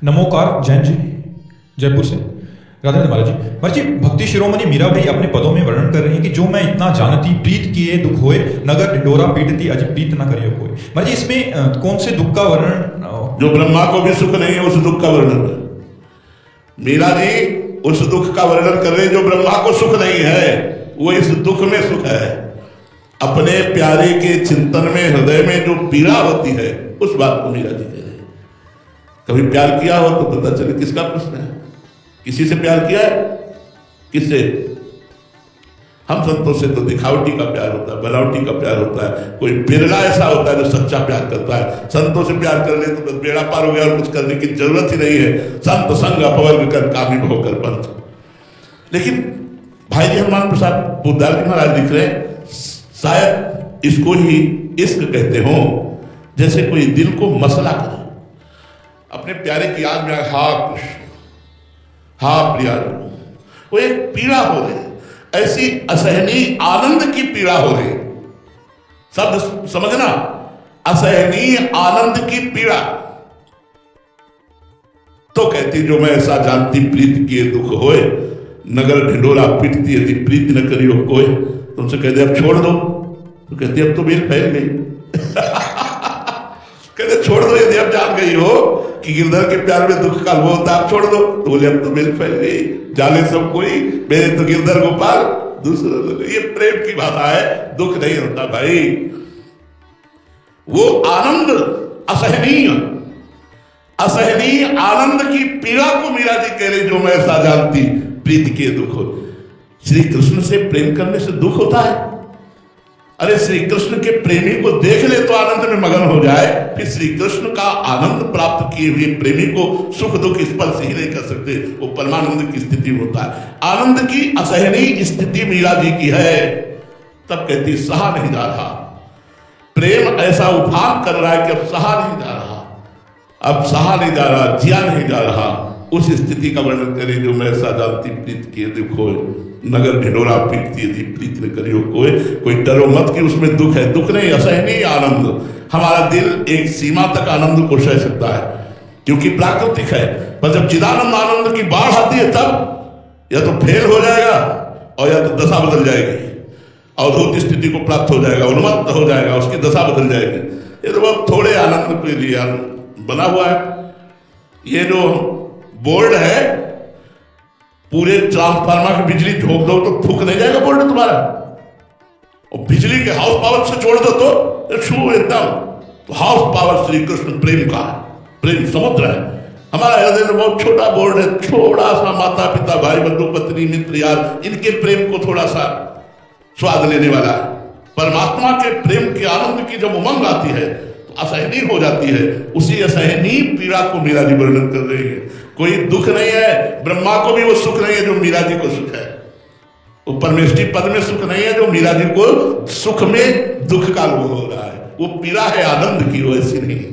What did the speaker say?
नमोकार जैन जी जयपुर से। राधे राधे महाराज जी। महाराज जी, भक्ति शिरोमणि मीरा भाई अपने पदों में वर्णन कर रही है कि जो मैं इतना जानती प्रीत किए दुख होए, नगर ढिंढोरा पीटती अज प्रीत न करियो कोई। महाराज जी, इसमें कौन से दुख का वर्णन? जो ब्रह्मा को भी सुख नहीं है उस दुख का वर्णन है। मीरा जी उस दुख का वर्णन कर रहे हैं जो ब्रह्मा को सुख नहीं है, वो इस दुख में सुख है। अपने प्यारे के चिंतन में हृदय में जो पीड़ा होती है उस बात को मीरा जी कह रहे हैं। कभी प्यार किया हो तो पता चले किसका प्रश्न है। किसी से प्यार किया है? किससे? हम संतों से तो दिखावटी का प्यार होता है, बनावटी का प्यार होता है। कोई बिरला ऐसा होता है जो सच्चा प्यार करता है। संतों से प्यार कर ले तो बस बेड़ा पार हो गया और कुछ करने की जरूरत ही नहीं है। संत संग अपवर्ग कर कामिल होकर पंथ। लेकिन भाई जी हनुमान प्रसाद पोद्दार जी महाराज लिख रहे हैं, शायद इसको ही इश्क कहते हो। जैसे कोई दिल को मसला करे, अपने प्यारे की याद में हा कृष्ण, हा प्रिया, वो एक पीड़ा हो रही, ऐसी असहनीय आनंद की पीड़ा हो रही। शब्द समझना, असहनीय आनंद की पीड़ा। तो कहती जो मैं ऐसा जानती प्रीत किए दुख होए, नगर ढिंढोरा पीटती यदि प्रीत न करियो कोई। तुमसे कहते अब छोड़ दो, तो कहती अब तो मेल फैल गई। कहते छोड़ दो यदि अब जान गई हो कि गिरधर के प्यार में दुख का वो होता, आप छोड़ दो। तो बोले अब तो मेल फैल गई, जाने सब कोई, मेरे तो गिरधर गोपाल दूसरा। ये प्रेम की भाषा है, दुख नहीं होता भाई। वो आनंद असहनीय, असहनीय आनंद की पीड़ा को मीरा जी कह रही जो मैं ऐसा जानती प्रीत के दुख हो। श्री कृष्ण से प्रेम करने से दुख होता है? अरे श्री कृष्ण के प्रेमी को देख ले तो आनंद में मगन हो जाए, फिर श्री कृष्ण का आनंद प्राप्त किए हुए प्रेमी को सुख दुख स्पर्श ही नहीं कर सकते। वो परमानंद की स्थिति होता है। आनंद की असहनीय स्थिति मीरा जी की है। तब कहती सहा नहीं जा रहा, प्रेम ऐसा उफान कर रहा है कि अब सहा नहीं जा रहा, अब सहा नहीं जा रहा, जिया नहीं जा रहा। उस स्थिति का वर्णन करें जो मैं ऐसा जानती प्रीत किए दुख होए, नगर ढिंढोरा पीटती यदि प्रीत न करियो कोई। कोई डरो मत कि उसमें दुख है, दुख नहीं, असहनीय आनंद। हमारा दिल एक सीमा तक आनंद को सह सकता है क्योंकि प्राकृतिक है, पर जब चिदानंद आनंद की बाढ़ आती है तब या तो फेल हो जाएगा और या तो दशा बदल जाएगी, अवधूत स्थिति को प्राप्त हो जाएगा, उन्मत्त हो जाएगा, उसकी दशा बदल जाएगी। ये तो बहुत थोड़े आनंद के लिए बना हुआ है। ये जो बोर्ड है, पूरे ट्रांसफार्मर की बिजली झोंक दो तो फूक नहीं जाएगा बोर्ड तुम्हारा, और बिजली के हाउस पावर से छोड़ दो तो छू एकदम। तो हाउस पावर श्री कृष्ण प्रेम का है, प्रेम समुद्र है। हमारा हृदय में बहुत छोटा बोर्ड है, छोटा सा माता पिता भाई बंधु पत्नी मित्र यार, इनके प्रेम को थोड़ा सा स्वाद लेने वाला है। परमात्मा के प्रेम के आनंद की जब उमंग आती है तो असहनीय हो जाती है। उसी असहनीय पीड़ा को मीरा जी वर्णन कर रही है। कोई दुख नहीं है, ब्रह्मा को भी वो सुख नहीं है जो मीरा जी को सुख है। वो परमेष्ठी पद में सुख नहीं है जो मीरा जी को सुख में दुख का अनुभव हो रहा है। वो पीड़ा है आनंद की, वो ऐसी नहीं।